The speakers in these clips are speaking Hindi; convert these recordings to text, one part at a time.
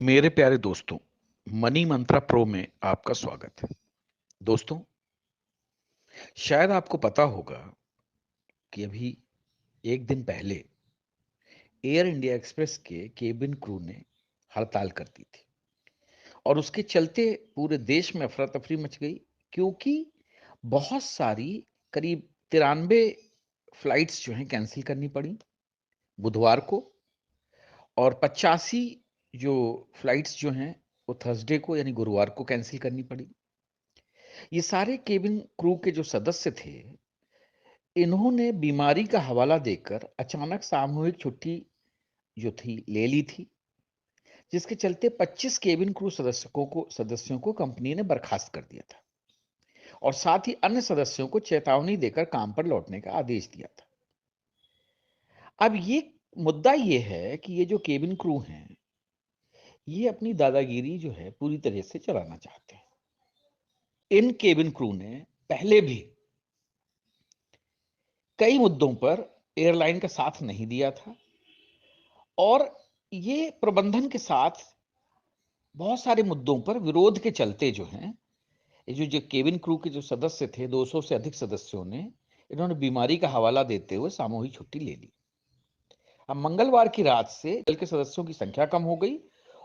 मेरे प्यारे दोस्तों, मनी मंत्रा प्रो में आपका स्वागत है। दोस्तों, शायद आपको पता होगा कि अभी एक दिन पहले एयर इंडिया एक्सप्रेस के केबिन क्रू ने हड़ताल कर दी थी और उसके चलते पूरे देश में अफरा तफरी मच गई, क्योंकि बहुत सारी करीब 93 फ्लाइट्स जो हैं कैंसिल करनी पड़ी बुधवार को, और 85 जो फ्लाइट्स जो हैं वो थर्सडे को यानी गुरुवार को कैंसिल करनी पड़ी। ये सारे केबिन क्रू के जो सदस्य थे, इन्होंने बीमारी का हवाला देकर अचानक सामूहिक छुट्टी जो थी ले ली थी, जिसके चलते 25 केबिन क्रू सदस्यों को कंपनी ने बर्खास्त कर दिया था और साथ ही अन्य सदस्यों को चेतावनी देकर काम पर लौटने का आदेश दिया था। अब ये मुद्दा ये है कि ये जो केबिन क्रू हैं, ये अपनी दादागिरी जो है पूरी तरह से चलाना चाहते हैं। इन केबिन क्रू ने पहले भी कई मुद्दों पर एयरलाइन का साथ नहीं दिया था और ये प्रबंधन के साथ बहुत सारे मुद्दों पर विरोध के चलते जो हैं, ये जो केबिन क्रू के जो सदस्य थे, 200 से अधिक सदस्यों ने, इन्होंने बीमारी का हवाला देते हुए सामूहिक छुट्टी ले ली। अब मंगलवार की रात से दल के सदस्यों की संख्या कम हो गई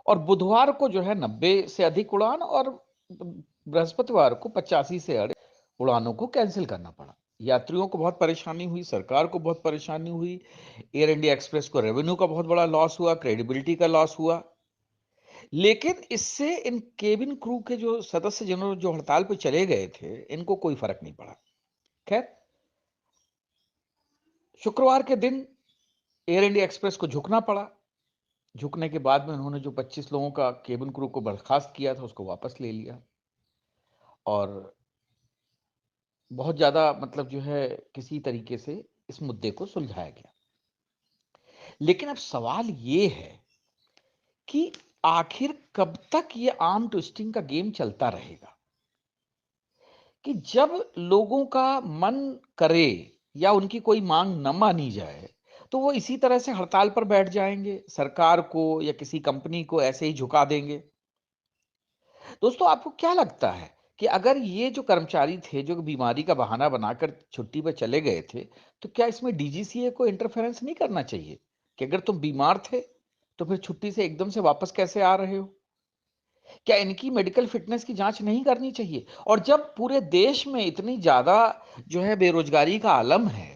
और बुधवार को जो है 90 से अधिक उड़ान और बृहस्पतिवार को 85 से अधिक उड़ानों को कैंसिल करना पड़ा। यात्रियों को बहुत परेशानी हुई, सरकार को बहुत परेशानी हुई, एयर इंडिया एक्सप्रेस को रेवेन्यू का बहुत बड़ा लॉस हुआ, क्रेडिबिलिटी का लॉस हुआ। लेकिन इससे इन केबिन क्रू के जो सदस्य जिन्होंने जो हड़ताल पे चले गए थे, इनको कोई फर्क नहीं पड़ा। खैर, शुक्रवार के दिन एयर इंडिया एक्सप्रेस को झुकना पड़ा। झुकने के बाद में उन्होंने जो 25 लोगों का केबिन क्रू को बर्खास्त किया था, उसको वापस ले लिया और बहुत ज्यादा मतलब जो है किसी तरीके से इस मुद्दे को सुलझाया गया। लेकिन अब सवाल ये है कि आखिर कब तक ये आर्म ट्विस्टिंग का गेम चलता रहेगा, कि जब लोगों का मन करे या उनकी कोई मांग न मानी जाए तो वो इसी तरह से हड़ताल पर बैठ जाएंगे, सरकार को या किसी कंपनी को ऐसे ही झुका देंगे। दोस्तों, आपको क्या लगता है कि अगर ये जो कर्मचारी थे जो बीमारी का बहाना बनाकर छुट्टी पर चले गए थे, तो क्या इसमें डीजीसीए को इंटरफेरेंस नहीं करना चाहिए कि अगर तुम बीमार थे तो फिर छुट्टी से एकदम से वापस कैसे आ रहे हो? क्या इनकी मेडिकल फिटनेस की जांच नहीं करनी चाहिए? और जब पूरे देश में इतनी ज्यादा जो है बेरोजगारी का आलम है,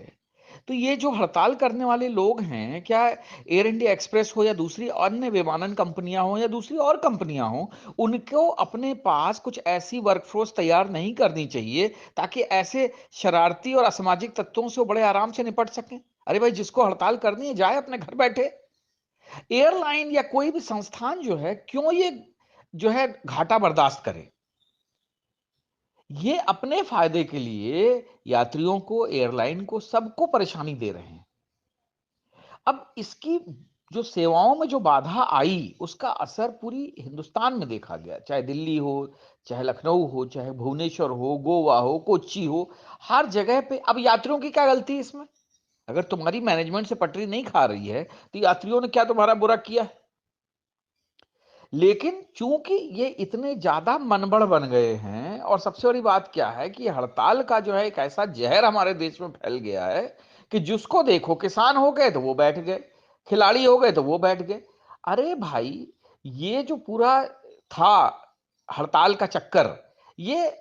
तो ये जो हड़ताल करने वाले लोग हैं, क्या एयर इंडिया एक्सप्रेस हो या दूसरी अन्य विमानन कंपनियां हो या दूसरी और कंपनियां हो, उनको अपने पास कुछ ऐसी वर्कफोर्स तैयार नहीं करनी चाहिए ताकि ऐसे शरारती और असामाजिक तत्वों से वो बड़े आराम से निपट सकें? अरे भाई, जिसको हड़ताल करनी है जाए अपने घर बैठे। एयरलाइन या कोई भी संस्थान जो है, क्यों ये जो है घाटा बर्दाश्त करे? ये अपने फायदे के लिए यात्रियों को, एयरलाइन को, सबको परेशानी दे रहे हैं। अब इसकी जो सेवाओं में जो बाधा आई, उसका असर पूरी हिंदुस्तान में देखा गया, चाहे दिल्ली हो, चाहे लखनऊ हो, चाहे भुवनेश्वर हो, गोवा हो, कोच्चि हो, हर जगह पे। अब यात्रियों की क्या गलती है इसमें? अगर तुम्हारी मैनेजमेंट से पटरी नहीं खा रही है तो यात्रियों ने क्या तुम्हारा बुरा किया है? लेकिन चूंकि ये इतने ज्यादा मनबड़ बन गए हैं, और सबसे बड़ी बात क्या है कि हड़ताल का जो है एक ऐसा जहर हमारे देश में फैल गया है कि जिसको देखो, किसान हो गए तो वो बैठ गए, खिलाड़ी हो गए तो वो बैठ गए। अरे भाई, ये जो पूरा था हड़ताल का चक्कर, ये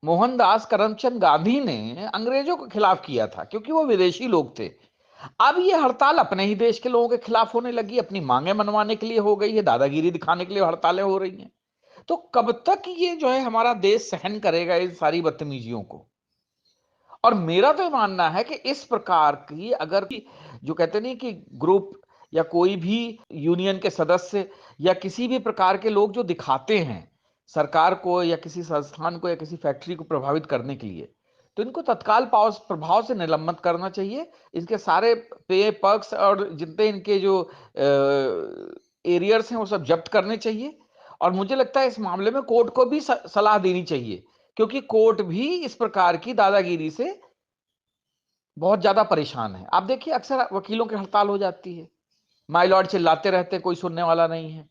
मोहनदास करमचंद गांधी ने अंग्रेजों के खिलाफ किया था, क्योंकि वो विदेशी लोग थे। अब ये हड़ताल अपने ही देश के लोगों के खिलाफ होने लगी, अपनी मांगे मनवाने के लिए हो गई है, दादागिरी दिखाने के लिए हड़तालें हो रही हैं। तो कब तक ये जो है हमारा देश सहन करेगा इन सारी बदतमीजियों को? और मेरा तो ये मानना है कि इस प्रकार की अगर जो कहते नहीं कि ग्रुप या कोई भी यूनियन के सदस्य या किसी भी प्रकार के लोग जो दिखाते हैं सरकार को या किसी संस्थान को या किसी फैक्ट्री को प्रभावित करने के लिए, तो इनको तत्काल प्रभाव से निलंबित करना चाहिए। इनके सारे पे पर्क्स और जितने इनके जो एरियर्स हैं वो सब जब्त करने चाहिए। और मुझे लगता है इस मामले में कोर्ट को भी सलाह देनी चाहिए, क्योंकि कोर्ट भी इस प्रकार की दादागिरी से बहुत ज्यादा परेशान है। आप देखिए, अक्सर वकीलों की हड़ताल हो जाती है, माय लॉर्ड चिल्लाते रहते, कोई सुनने वाला नहीं है।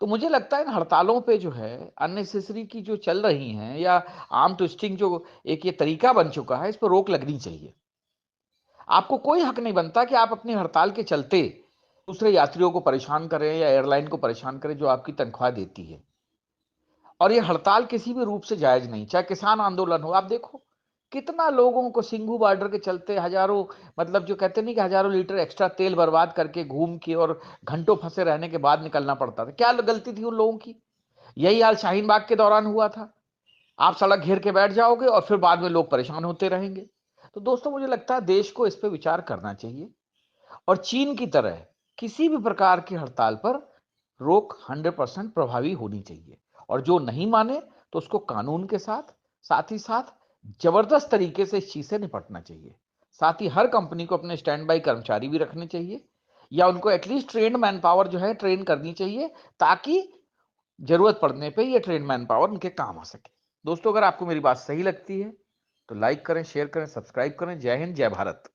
तो मुझे लगता है इन हड़तालों पे जो है अननेसेसरी की जो चल रही हैं या आर्म ट्विस्टिंग जो एक ये तरीका बन चुका है, इस पर रोक लगनी चाहिए। आपको कोई हक नहीं बनता कि आप अपनी हड़ताल के चलते दूसरे यात्रियों को परेशान करें या एयरलाइन को परेशान करें जो आपकी तनख्वाह देती है। और ये हड़ताल किसी भी रूप से जायज नहीं, चाहे किसान आंदोलन हो। आप देखो कितना लोगों को सिंघू बॉर्डर के चलते हजारों, मतलब जो कहते नहीं कि हजारों लीटर एक्स्ट्रा तेल बर्बाद करके घूम के और घंटों फंसे रहने के बाद निकलना पड़ता था। क्या गलती थी उन लोगों की? यही हाल शाहीन बाग के दौरान हुआ था। आप सड़क घेर के बैठ जाओगे और फिर बाद में लोग परेशान होते रहेंगे। तो दोस्तों मुझे लगता है देश को इस पर विचार करना चाहिए और चीन की तरह किसी भी प्रकार की हड़ताल पर रोक 100% प्रभावी होनी चाहिए। और जो नहीं माने तो उसको कानून के साथ, साथ ही साथ जबरदस्त तरीके से इस चीज से निपटना चाहिए। साथ ही हर कंपनी को अपने स्टैंड बाई कर्मचारी भी रखने चाहिए या उनको एटलीस्ट ट्रेन्ड मैन पावर जो है ट्रेन करनी चाहिए, ताकि जरूरत पड़ने पे ये ट्रेन मैन पावर उनके काम आ सके। दोस्तों अगर आपको मेरी बात सही लगती है तो लाइक करें, शेयर करें, सब्सक्राइब करें। जय हिंद, जय भारत।